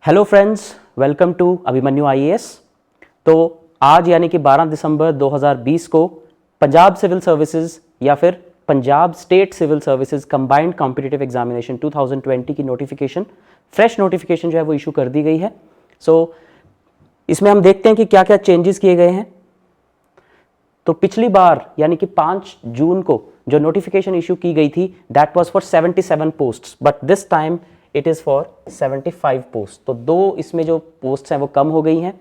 Hello friends, welcome to Abhimanyu IAS. तो आज यानी कि 12 दिसंबर 2020 को पंजाब सिविल सर्विसेज या फिर Punjab state civil services combined competitive examination 2020 की नोटिफिकेशन, फ्रेश नोटिफिकेशन जो है वो इशू कर दी गई है। सो इसमें हम देखते हैं कि क्या क्या चेंजेस किए गए हैं। तो पिछली बार यानी कि 5 जून को जो नोटिफिकेशन इशू की गई थी that was for 77 posts, but this time it is for 75 post. तो दो इसमें जो पोस्ट हैं वो कम हो गई हैं,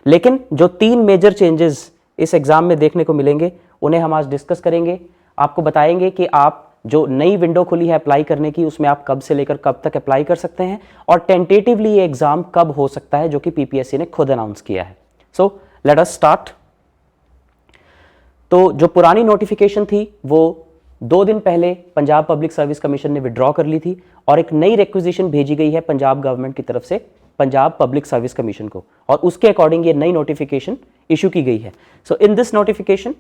लेकिन जो 3 मेजर चेंजेस इस एग्जाम में देखने को मिलेंगे उन्हें हम आज डिस्कस करेंगे। आपको बताएंगे कि आप जो नई विंडो खुली है अप्लाई करने की, उसमें आप कब से लेकर कब तक अप्लाई कर सकते हैं और टेंटेटिवली ये एग्जाम कब हो सकता है, जो कि पीपीएससी ने खुद अनाउंस किया है। So let us start. तो जो पुरानी नोटिफिकेशन थी वो 2 दिन पहले पंजाब पब्लिक सर्विस कमीशन ने विड्रॉ कर ली थी और एक नई रिक्विजिशन भेजी गई है पंजाब गवर्नमेंट की तरफ से पंजाब पब्लिक सर्विस कमीशन को, और उसके अकॉर्डिंग ये नई नोटिफिकेशन इशू की गई है। So in this notification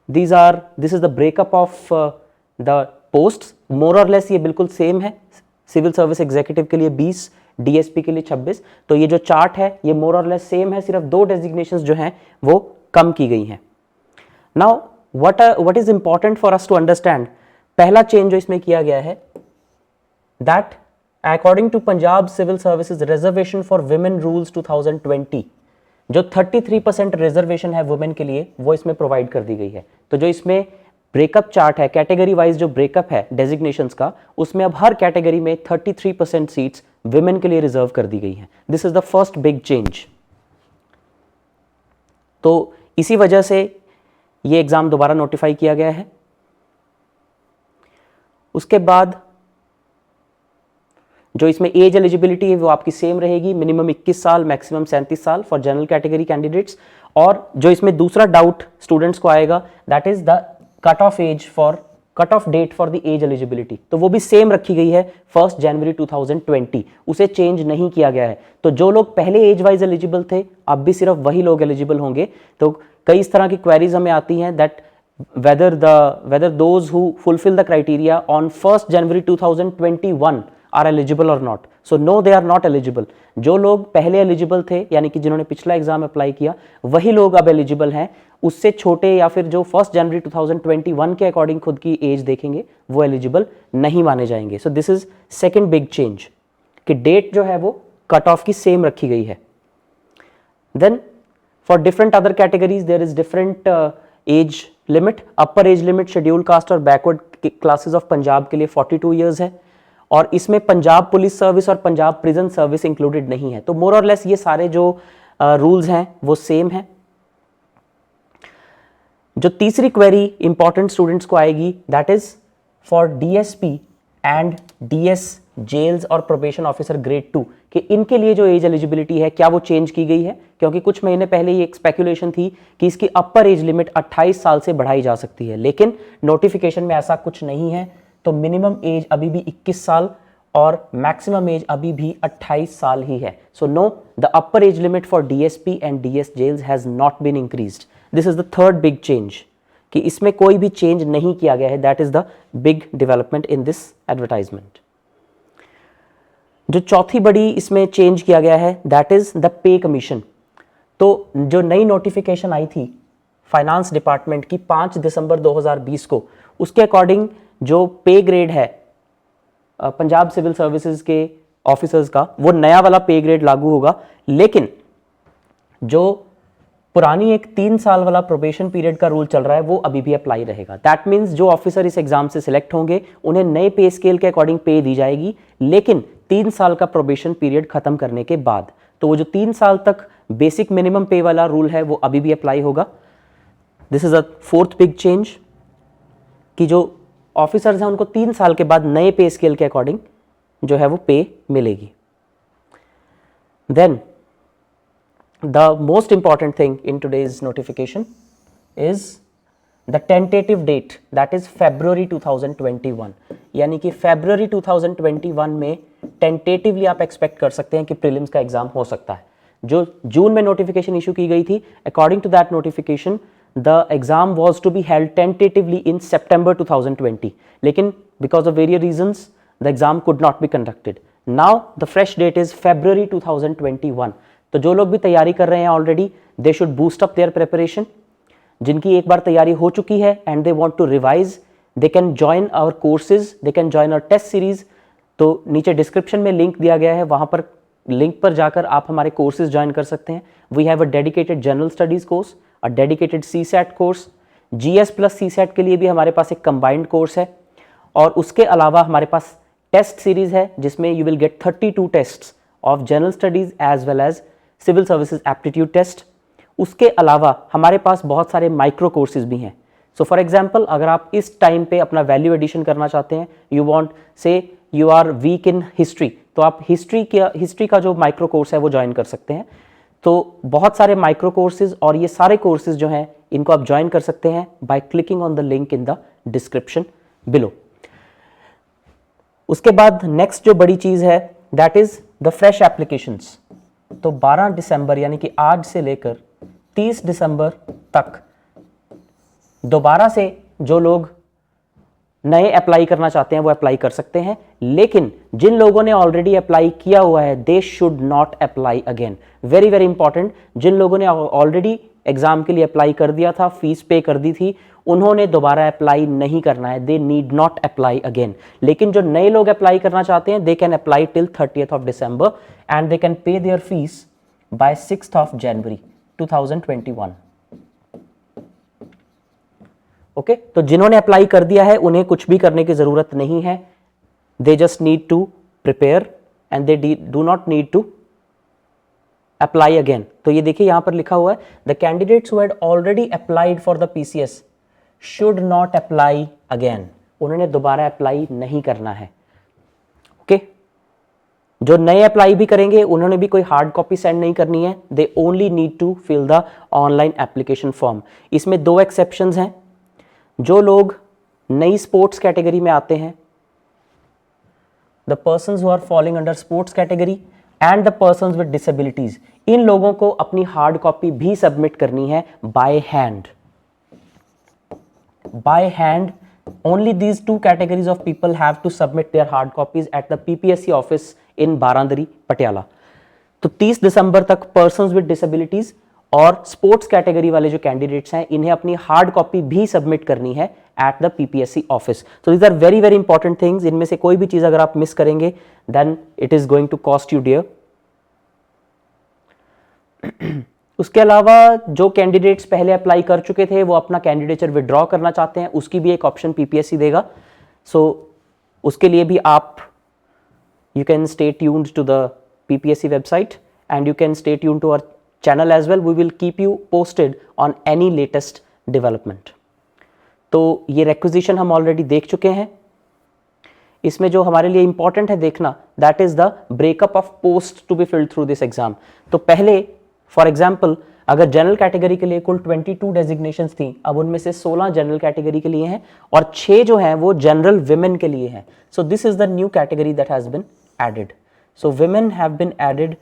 this is the breakup of the posts. More और लेस ये बिल्कुल सेम है। सिविल सर्विस एग्जीक्यूटिव के लिए 20, डीएसपी के लिए 26। तो ये जो चार्ट है ये मोर और लेस सेम है, सिर्फ 2 डेजिग्नेशंस जो हैं वो कम की गई हैं। Now what is important for us to understand, पहला चेंज जो इसमें किया गया है that according to Punjab Civil Services Reservation for Women Rules 2020, जो 33% रिजर्वेशन है वुमेन के लिए वो इसमें प्रोवाइड कर दी गई है। तो जो इसमें ब्रेकअप चार्ट है, कैटेगरी वाइज जो ब्रेकअप है डेजिग्नेशंस का, उसमें अब हर कैटेगरी में 33% सीट्स वुमेन के लिए रिजर्व कर दी गई हैं। This is the first big change. तो इसी वजह से ये एग्जाम दोबारा नोटिफाई किया गया है। उसके बाद जो इसमें एज एलिजिबिलिटी है वो आपकी सेम रहेगी, मिनिमम 21 साल, मैक्सिमम 37 साल फॉर जनरल कैटेगरी कैंडिडेट्स। और जो इसमें दूसरा डाउट स्टूडेंट्स को आएगा that is the cut off date for the age eligibility, तो वो भी सेम रखी गई है 1 जनवरी 2020, उसे चेंज नहीं किया गया है। तो जो लोग पहले एज वाइज एलिजिबल थे अब भी सिर्फ वही लोग एलिजिबल होंगे। तो कई इस तरह की क्वेरीज हमें आती हैं that whether those who fulfill the criteria on 1st January 2021 are eligible or not. So no, they are not eligible. जो लोग पहले एलिजिबल थे यानी कि जिन्होंने पिछला एग्जाम अप्लाई किया वही लोग अब एलिजिबल हैं। उससे छोटे या फिर जो 1 जनवरी 2021 के अकॉर्डिंग खुद की एज देखेंगे वो एलिजिबल नहीं माने जाएंगे। सो this is second big change कि डेट जो है वो कट ऑफ की सेम रखी गई है। Then for different other categories there is different age limit. upper age limit scheduled caste और backward classes of पंजाब के लिए 42 years है, और इसमें पंजाब पुलिस सर्विस और पंजाब प्रिजन सर्विस इंक्लूडेड नहीं है। तो मोर और लेस ये सारे जो रूल्स हैं वो सेम हैं। जो तीसरी क्वेरी इंपॉर्टेंट स्टूडेंट्स को आएगी that is for DSP and DS jails और प्रोबेशन ऑफिसर ग्रेड 2 कि इनके लिए जो एज एलिजिबिलिटी है क्या वो चेंज की गई है, क्योंकि कुछ महीने पहले ये एक स्पेकुलेशन थी कि इसकी अपर एज लिमिट 28 साल से बढ़ाई जा सकती है, लेकिन नोटिफिकेशन में ऐसा कुछ नहीं है। तो मिनिमम एज अभी भी 21 साल और मैक्सिमम एज अभी भी 28 साल ही है। So no, the upper age limit for DSP and DS jails has not been increased. This is the third big change कि इसमें कोई भी चेंज नहीं किया गया है। That is the big development in this advertisement. जो चौथी बड़ी इसमें चेंज किया गया है that is the pay commission. तो जो नई नोटिफिकेशन आई थी फाइनेंस डिपार्टमेंट की 5 दिसंबर 2020 को, उसके अकॉर्डिंग जो पे ग्रेड है पंजाब सिविल सर्विसेज के ऑफिसर्स का वो नया वाला पे ग्रेड लागू होगा, लेकिन जो पुरानी एक 3 साल वाला प्रोबेशन पीरियड का रूल चल रहा है वो अभी भी अप्लाई रहेगा। दैट मीन्स जो ऑफिसर इस एग्जाम से सिलेक्ट होंगे उन्हें नए पे स्केल के अकॉर्डिंग पे दी जाएगी, लेकिन 3 साल का प्रोबेशन पीरियड खत्म करने के बाद। तो वो जो 3 साल तक बेसिक मिनिमम पे वाला रूल है वो अभी भी अप्लाई होगा। This is a fourth big change कि जो ऑफिसर्स हैं उनको 3 साल के बाद नए पे स्केल के अकॉर्डिंग जो है वो पे मिलेगी। Then the most important thing in today's notification is the tentative date, that is February 2021, यानी कि February 2021 में tentatively आप expect कर सकते हैं कि prelims का एग्जाम हो सकता है। जो जून में नोटिफिकेशन इशू की गई थी, according to that notification the exam was to be held tentatively in September 2020, लेकिन because of various reasons the exam could not be conducted. Now the fresh date is February 2021। तो जो लोग भी तैयारी कर रहे हैं already, they should boost up their preparation. जिनकी एक बार तैयारी हो चुकी है and they want to revise, they can join our courses, they can join our test series. तो नीचे डिस्क्रिप्शन में लिंक दिया गया है, वहां पर लिंक पर जाकर आप हमारे कोर्सेज ज्वाइन कर सकते हैं। We have a dedicated general studies course, a dedicated CSAT course, GS plus CSAT के लिए भी हमारे पास एक कंबाइंड कोर्स है, और उसके अलावा हमारे पास टेस्ट सीरीज है जिसमें you will get 32 tests of general studies as well as civil services aptitude test. उसके अलावा हमारे पास बहुत सारे माइक्रो कोर्सेज भी हैं। सो फॉर एग्जांपल, अगर आप इस टाइम पे अपना वैल्यू एडिशन करना चाहते हैं, you want say you are weak in history, तो आप हिस्ट्री का जो माइक्रो कोर्स है वो ज्वाइन कर सकते हैं। तो बहुत सारे माइक्रो कोर्सेज, और ये सारे कोर्सेज जो हैं इनको आप ज्वाइन कर सकते हैं by clicking on the link in the description below. उसके बाद नेक्स्ट जो बड़ी चीज है that is the fresh applications. तो 12 दिसंबर यानी कि आज से लेकर 30 दिसंबर तक दोबारा से जो लोग नए अप्लाई करना चाहते हैं वो अप्लाई कर सकते हैं, लेकिन जिन लोगों ने ऑलरेडी अप्लाई किया हुआ है they should not apply again. Very very important, जिन लोगों ने ऑलरेडी एग्जाम के लिए अप्लाई कर दिया था, फीस पे कर दी थी, उन्होंने दोबारा अप्लाई नहीं करना है, they need not apply again. लेकिन जो नए लोग अप्लाई करना चाहते हैं they can apply till 30th of December and they can pay their fees by 6th of January 2021। Okay, तो जिन्होंने अप्लाई कर दिया है उन्हें कुछ भी करने की जरूरत नहीं है, they just need to prepare and they do not need to apply again. तो ये देखिए यहां पर लिखा हुआ है the candidates who had already applied for the PCS should not apply again. उन्होंने दोबारा अप्लाई नहीं करना है। ओके, जो नए अप्लाई भी करेंगे उन्होंने भी कोई हार्ड कॉपी सेंड नहीं करनी है, they only need to fill the online application form. इसमें 2 एक्सेप्शंस हैं। जो लोग नई स्पोर्ट्स कैटेगरी में आते हैं, the persons who are falling under sports category and the persons with disabilities, इन लोगों को अपनी हार्ड कॉपी भी सबमिट करनी है by hand. By hand, only these 2 categories of people have to submit their hard copies at the PPSC office in Barandari, Patiala। तो 30 दिसंबर तक persons with disabilities और स्पोर्ट्स कैटेगरी वाले जो कैंडिडेट्स हैं इन्हें अपनी हार्ड कॉपी भी सबमिट करनी है एट द PPSC ऑफिस। तो these are very very important things. इनमें से कोई भी चीज अगर आप मिस करेंगे then it is going to cost you dear. उसके अलावा जो कैंडिडेट्स पहले अप्लाई कर चुके थे वो अपना कैंडिडेचर विड्रॉ करना चाहते हैं, उसकी भी एक ऑप्शन PPSC देगा। सो उसके लिए भी आप you can stay tuned to the PPSC website and you can stay tuned to our channel as well. We will keep you posted on any latest development. तो ये रिक्विजिशन हम ऑलरेडी देख चुके हैं। इसमें जो हमारे लिए इंपॉर्टेंट है देखना that is the breakup of post to be filled through this exam. तो पहले फॉर एग्जाम्पल अगर जनरल कैटेगरी के लिए कुल 22 डेजिग्नेशंस थी, अब उनमें से 16 जनरल कैटेगरी के लिए हैं और 6 जो हैं वो जनरल विमेन के लिए हैं। So this is the new category that has been added. So women have been added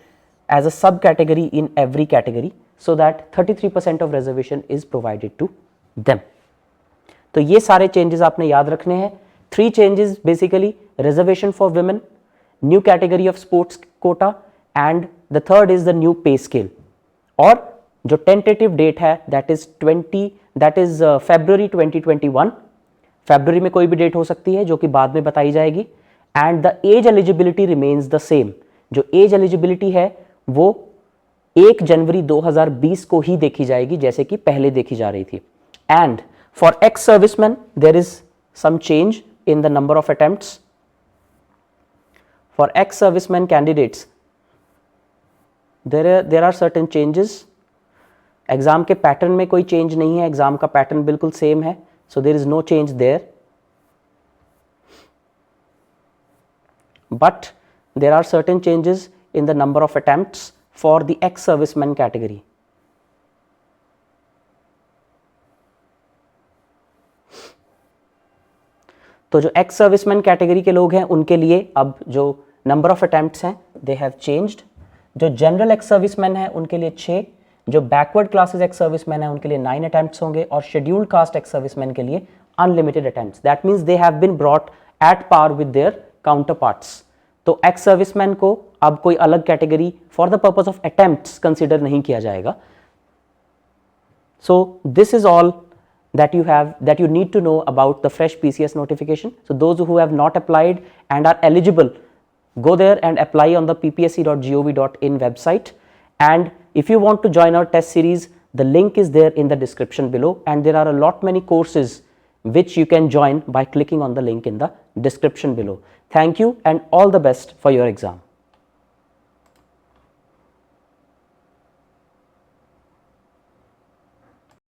as a sub category in every category so that 33% of reservation is provided to them. तो ये सारे changes आपने याद रखने हैं। 3 changes basically, reservation for women, new category of sports quota and the third is the new pay scale. और जो tentative date है दैट इज February 2021। फरवरी में कोई भी डेट हो सकती है जो कि बाद में बताई जाएगी। And the age eligibility remains the same. जो एज एलिजिबिलिटी है वो 1 जनवरी 2020 को ही देखी जाएगी जैसे कि पहले देखी जा रही थी। And for ex serviceman there is some change in the number of attempts. For ex serviceman candidates there are certain changes। Exam के पैटर्न में कोई चेंज नहीं है, एग्जाम का पैटर्न बिल्कुल सेम है, so there is no change there, but there are certain changes in the number of attempts for the ex serviceman category. तो जो एक्स सर्विसमैन कैटेगरी के लोग हैं उनके लिए अब जो नंबर ऑफ अटेम्प्ट्स हैं दे हैव चेंज्ड। जो जनरल एक्स सर्विसमैन है उनके लिए 6, जो बैकवर्ड क्लासेस एक्स सर्विसमैन है उनके लिए 9 अटेम्प्ट्स होंगे और शेड्यूल्ड कास्ट एक्स सर्विसमैन के लिए unlimited attempts. That means they have been brought at par with their counterparts. तो एक्स सर्विसमैन को अब कोई अलग category for the purpose of attempts consider नहीं किया जाएगा. So this is all that you need to know about the fresh PCS notification. So those who have not applied and are eligible, go there and apply on the ppsc.gov.in website. And if you want to join our test series, the link is there in the description below, and there are a lot many courses which you can join by clicking on the link in the description below. Thank you and all the best for your exam.